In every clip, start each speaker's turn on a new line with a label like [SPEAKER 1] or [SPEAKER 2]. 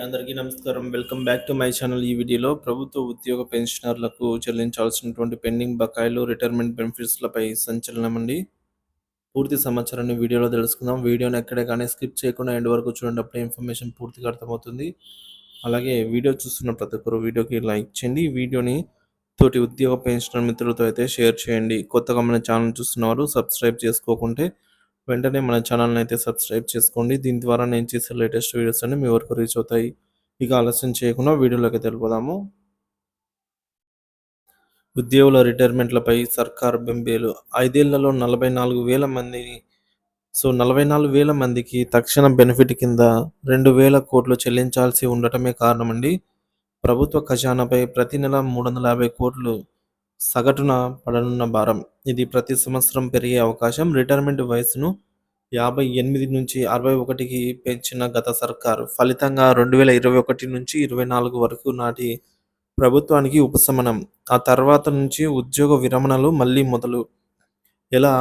[SPEAKER 1] అందరికీ నమస్కారం. Welcome back to my channel. ఈ వీడియోలో ప్రభుత్వ ఉద్యోగ పెన్షనర్లకు చెల్లించాల్సినటువంటి పెండింగ్ బకాయిలు, రిటైర్మెంట్ బెనిఫిట్స్‌లపై సంచలనం అండి. పూర్తి సమాచారాన్ని వీడియోలో తెలుసుకుందాం. వీడియోని ఎక్కడ గాని స్కిప్ చేయకుండా ఎండ్ వరకు చూడండి. అప్పుడే ఇన్ఫర్మేషన్ పూర్తిగా అర్థమవుతుంది. అలాగే వీడియో చూస్తున్న ప్రతి ఒక్కరు వీడియోకి లైక్ చేయండి. ఈ వీడియోని తోటి ఉద్యోగ పెన్షనర్ మిత్రులతో అయితే షేర్ చేయండి. కొత్తగా మన ఛానల్ చూస్తున్నవారు సబ్స్క్రైబ్ చేసుకోకుంటే వెంటనే మన ఛానల్‌ని అయితే సబ్స్క్రైబ్ చేసుకోండి. దీని ద్వారా నేను చేసే లేటెస్ట్ వీడియోస్ అన్నీ మీ వరకు రీచ్ అవుతాయి. ఇక ఆలస్యం చేయకుండా వీడియోలోకి వెళ్ళిపోదాము. ఉద్యోగుల రిటైర్మెంట్లపై సర్కార్ బెంబేలు. 5 ఏళ్లలో 44,000 మందిని 44,000 మందికి తక్షణ బెనిఫిట్ కింద 2,000 కోట్లు చెల్లించాల్సి ఉండటమే కారణమండి. ప్రభుత్వ ఖజానాపై ప్రతి నెల 350 కోట్లు సగటున పడనున్న భారం. ఇది ప్రతి సంవత్సరం పెరిగే అవకాశం. రిటైర్మెంట్ వయసును 58 నుంచి 61కి పెంచిన గత సర్కారు ఫలితంగా 2021 నుంచి 24 వరకు నాటి ప్రభుత్వానికి ఉపశమనం. ఆ తర్వాత నుంచి ఉద్యోగ విరమణలు మళ్లీ మొదలు. ఎలా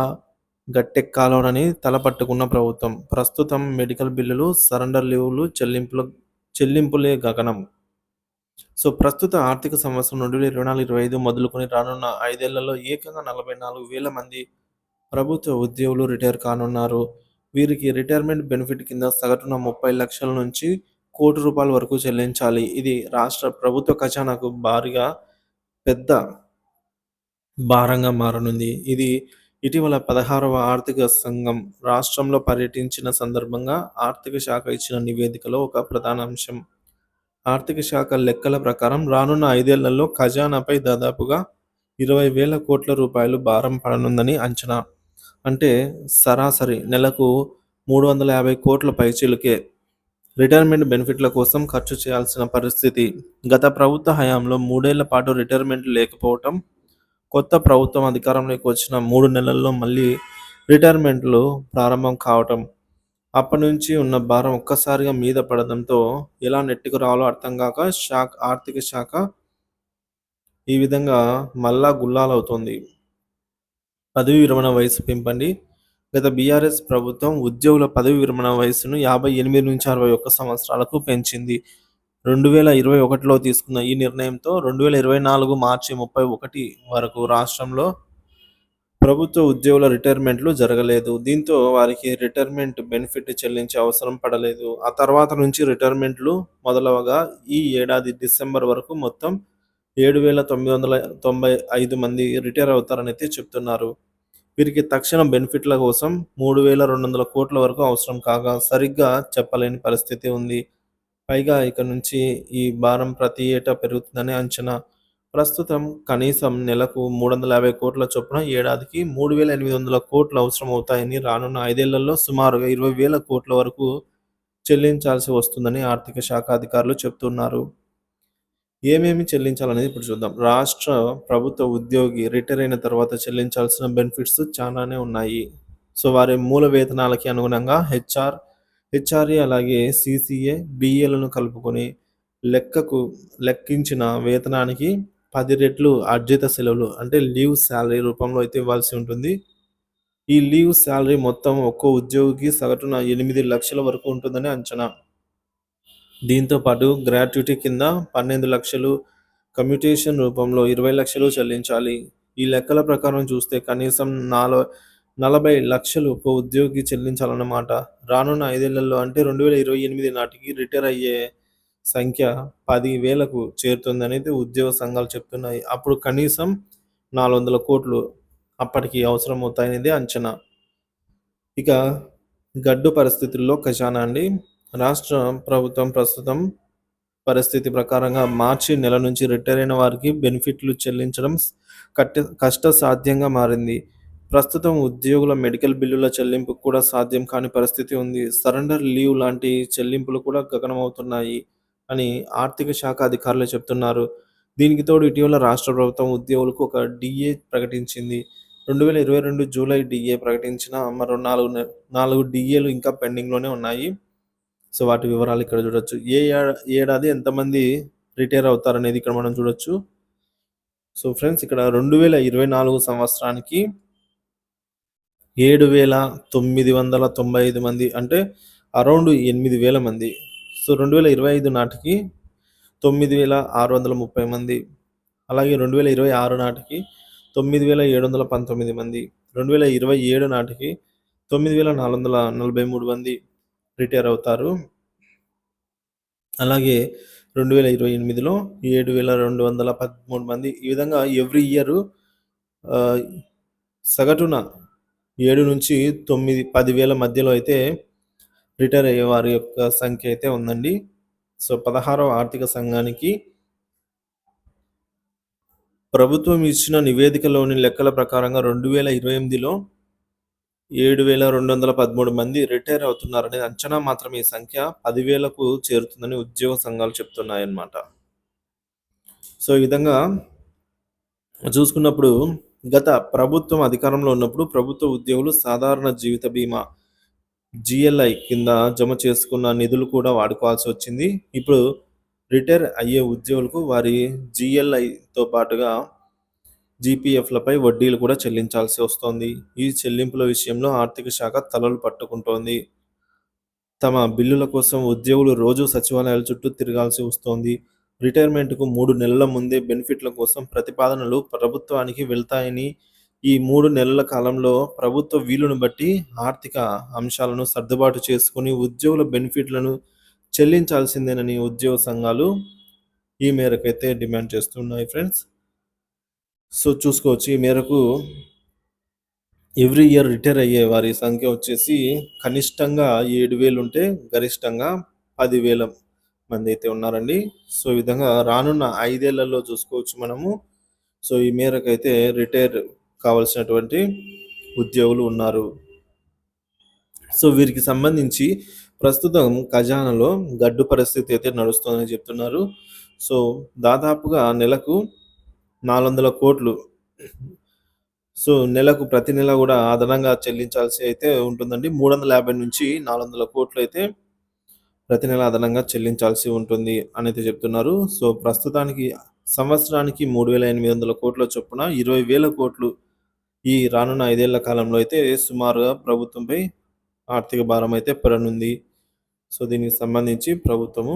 [SPEAKER 1] గట్టెక్కాలోనని తలపట్టుకున్న ప్రభుత్వం. ప్రస్తుతం మెడికల్ బిల్లులు, సరెండర్ లీవులు చెల్లింపులే గగనం. ప్రస్తుత ఆర్థిక సంవత్సరం 2024, 25 మొదలుకొని రానున్న 5 ఏళ్లలో ఏకంగా 44,000 మంది ప్రభుత్వ ఉద్యోగులు రిటైర్ కానున్నారు. వీరికి రిటైర్మెంట్ బెనిఫిట్ కింద సగటున 30 లక్షల నుంచి ₹1,00,00,000 వరకు చెల్లించాలి. ఇది రాష్ట్ర ప్రభుత్వ ఖజానాకు పెద్ద భారంగా మారనుంది. ఇది ఇటీవల 16వ ఆర్థిక సంఘం రాష్ట్రంలో పర్యటించిన సందర్భంగా ఆర్థిక శాఖ ఇచ్చిన నివేదికలో ఒక ప్రధాన అంశం. ఆర్థిక శాఖ లెక్కల ప్రకారం రానున్న 5 ఏళ్లలో ఖజానాపై దాదాపుగా 20,000 కోట్ల రూపాయలు భారం పడనుందని అంచనా. అంటే సరాసరి నెలకు 350 కోట్ల పైచిలుకే రిటైర్మెంట్ బెనిఫిట్ల కోసం ఖర్చు చేయాల్సిన పరిస్థితి. గత ప్రభుత్వ హయాంలో 3 ఏళ్ల పాటు రిటైర్మెంట్ లేకపోవటం, కొత్త ప్రభుత్వం అధికారంలోకి వచ్చిన 3 నెలల్లో మళ్లీ రిటైర్మెంట్లు ప్రారంభం కావటం, అప్పటి నుంచి ఉన్న భారం ఒక్కసారిగా మీద పడడంతో ఎలా నెట్టుకు రావాలో అర్థం కాక ఆర్థిక శాఖ ఈ విధంగా మల్లా గుల్లాలవుతోంది. పదవీ విరమణ వయసు పెంపండి. గత బీఆర్ఎస్ ప్రభుత్వం ఉద్యోగుల పదవీ విరమణ వయసును 58 నుంచి 61 సంవత్సరాలకు పెంచింది. 2021లో తీసుకున్న ఈ నిర్ణయంతో 2024 మార్చి 31 వరకు రాష్ట్రంలో ప్రభుత్వ ఉద్యోగుల రిటైర్మెంట్లు జరగలేదు. దీంతో వారికి రిటైర్మెంట్ బెనిఫిట్ చెల్లించే అవసరం పడలేదు. ఆ తర్వాత నుంచి రిటైర్మెంట్లు మొదలవగా ఈ ఏడాది డిసెంబర్ వరకు మొత్తం 7,995 మంది రిటైర్ అవుతారనైతే చెప్తున్నారు. వీరికి తక్షణ బెనిఫిట్ల కోసం 3,200 కోట్ల వరకు అవసరం కాగా సరిగ్గా చెప్పలేని పరిస్థితి ఉంది. పైగా ఇక నుంచి ఈ భారం ప్రతి ఏటా పెరుగుతుందని అంచనా. ప్రస్తుతం కనీసం నెలకు 350 కోట్ల చొప్పున ఏడాదికి 3,800 కోట్లు అవసరమవుతాయని, రానున్న 5 ఏళ్లలో సుమారుగా 20,000 కోట్ల వరకు చెల్లించాల్సి వస్తుందని ఆర్థిక శాఖ అధికారులు చెబుతున్నారు. ఏమేమి చెల్లించాలనేది ఇప్పుడు చూద్దాం. రాష్ట్ర ప్రభుత్వ ఉద్యోగి రిటైర్ అయిన తర్వాత చెల్లించాల్సిన బెనిఫిట్స్ చాలానే ఉన్నాయి. వారి మూల వేతనాలకి అనుగుణంగా హెచ్ఆర్ఏ అలాగే సీసీఏ, బీఏలను కలుపుకొని లెక్కించిన వేతనానికి 10 రెట్లు అర్జిత సెలవులు అంటే లీవ్ శాలరీ రూపంలో అయితే ఇవ్వాల్సి ఉంటుంది. ఈ లీవ్ శాలరీ మొత్తం ఒక్కో ఉద్యోగికి సగటున 8 లక్షల వరకు ఉంటుందని అంచనా. దీంతో పాటు గ్రాట్యుటీ కింద 12 లక్షలు, కమ్యూటేషన్ రూపంలో 20 లక్షలు చెల్లించాలి. ఈ లెక్కల ప్రకారం చూస్తే కనీసం 40 లక్షలు ఒక ఉద్యోగికి చెల్లించాలన్నమాట. రానున్న 5 ఏళ్లలో అంటే 2028 నాటికి రిటైర్ అయ్యే సంఖ్య 10,000కు చేరుతుందనేది ఉద్యోగ సంఘాలు చెప్తున్నాయి. అప్పుడు కనీసం 400 కోట్లు అప్పటికి అవసరమవుతాయనేది అంచనా. ఇక గడ్డు పరిస్థితుల్లో ఖజానా అండి. రాష్ట్ర ప్రభుత్వం ప్రస్తుతం పరిస్థితి ప్రకారంగా మార్చి నెల నుంచి రిటైర్ అయిన వారికి బెనిఫిట్లు చెల్లించడం కష్టసాధ్యంగా మారింది. ప్రస్తుతం ఉద్యోగుల మెడికల్ బిల్లుల చెల్లింపు కూడా సాధ్యం కాని పరిస్థితి ఉంది. సరెండర్ లీవ్ లాంటి చెల్లింపులు కూడా గగనమవుతున్నాయి అని ఆర్థిక శాఖ అధికారులు చెబుతున్నారు. దీనికి తోడు ఇటీవల రాష్ట్ర ప్రభుత్వం ఉద్యోగులకు ఒక డిఏ ప్రకటించింది. 2022 జూలై డిఏ ప్రకటించిన మరో 4 డిఏలు ఇంకా పెండింగ్లోనే ఉన్నాయి. వాటి వివరాలు ఇక్కడ చూడొచ్చు. ఏడాది ఎంతమంది రిటైర్ అవుతారనేది ఇక్కడ మనం చూడొచ్చు. ఫ్రెండ్స్, ఇక్కడ 2024 సంవత్సరానికి 7,995 మంది అంటే అరౌండ్ 8,000 మంది. సో 2025 నాటికి 9,630 మంది. అలాగే 2026 నాటికి 9,719 మంది. 2027 నాటికి 9,443 మంది రిటైర్ అవుతారు. అలాగే 2028లో 7,213 మంది. ఈ విధంగా ఎవ్రీ ఇయర్ ఆహ్, సగటున 7-9, 10,000 మధ్యలో అయితే రిటైర్ అయ్యే వారి యొక్క సంఖ్య అయితే ఉందండి. సో 16వ ఆర్థిక సంఘానికి ప్రభుత్వం ఇచ్చిన నివేదికలోని లెక్కల ప్రకారంగా 2028లో 7,213 మంది రిటైర్ అవుతున్నారనే అంచనా మాత్రం ఈ సంఖ్య 10,000కు చేరుతుందని ఉద్యోగ సంఘాలు చెప్తున్నాయన్నమాట. సో ఈ విధంగా చూసుకున్నప్పుడు గత ప్రభుత్వం అధికారంలో ఉన్నప్పుడు ప్రభుత్వ ఉద్యోగులు సాధారణ జీవిత బీమా జీఎల్ఐ కింద జమ చేసుకున్న నిధులు కూడా వాడుకోవాల్సి వచ్చింది. ఇప్పుడు రిటైర్ అయ్యే ఉద్యోగులకు వారి జీఎల్ఐతో పాటుగా జీపీఎఫ్‌లపై వడ్డీలు కూడా చెల్లించాల్సి వస్తోంది. ఈ చెల్లింపుల విషయంలో ఆర్థిక శాఖ తలలు పట్టుకుంటోంది. తమ బిల్లుల కోసం ఉద్యోగులు రోజూ సచివాలయాల చుట్టూ తిరగాల్సి వస్తోంది. రిటైర్మెంట్‌కు 3 నెలల ముందే బెనిఫిట్ల కోసం ప్రతిపాదనలు ప్రభుత్వానికి వెళ్తాయని, ఈ 3 నెలల కాలంలో ప్రభుత్వ వీలును బట్టి ఆర్థిక అంశాలను సర్దుబాటు చేసుకొని ఉద్యోగుల బెనిఫిట్లను చెల్లించాల్సిందేనని ఉద్యోగ సంఘాలు ఈ మేరకైతే డిమాండ్ చేస్తున్నాయి ఫ్రెండ్స్. సో చూసుకోవచ్చు ఈ మేరకు ఎవ్రీ ఇయర్ రిటైర్ అయ్యే వారి సంఖ్య వచ్చేసి కనిష్టంగా 7,000 ఉంటే గరిష్టంగా 10,000 మంది అయితే ఉన్నారండి. సో ఈ విధంగా రానున్న 5 ఏళ్లలో చూసుకోవచ్చు మనము. సో ఈ మేరకైతే రిటైర్ కావాల్సినటువంటి ఉద్యోగులు ఉన్నారు. సో వీరికి సంబంధించి ప్రస్తుతం ఖజానాలో గడ్డు పరిస్థితి అయితే నడుస్తోందని చెప్తున్నారు. సో దాదాపుగా నెలకు 400,00,00,000 సో నెలకు ప్రతి నెల గూడా అదనంగా చెల్లించాల్సి అయితే ఉంటుందండి. 350-400,00,00,000 అయితే ప్రతి నెల అదనంగా చెల్లించాల్సి ఉంటుంది అనైతే చెప్తున్నారు. సో ప్రస్తుతానికి సంవత్సరానికి 3,800,00,00,000 చొప్పున 20,000,00,00,000 ఈ రానున్న 5 ఏళ్ల కాలంలో అయితే సుమారుగా ప్రభుత్వంపై ఆర్థిక భారం అయితే పడనుంది. సో దీనికి సంబంధించి ప్రభుత్వము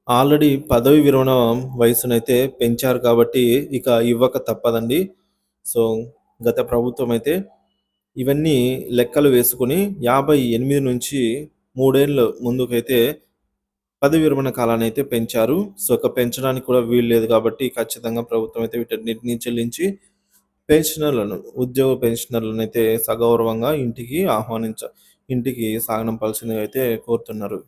[SPEAKER 1] ఆల్రెడీ పదవి విరమణ వయసునైతే పెంచారు కాబట్టి ఇక ఇవ్వక తప్పదండి. సో గత ప్రభుత్వం అయితే ఇవన్నీ లెక్కలు వేసుకొని 58 నుంచి 3 ఏళ్ళు ముందుకైతే పదవి విరమణ కాలాన్నయితే పెంచారు. సో ఇక పెంచడానికి కూడా వీలు లేదు కాబట్టి ఖచ్చితంగా ప్రభుత్వం అయితే వీటన్నిటిని చెల్లించి ఉద్యోగ పెన్షనర్లనైతే సగౌరవంగా ఇంటికి సాగనంపాల్సిందిగా అయితే కోరుతున్నారు.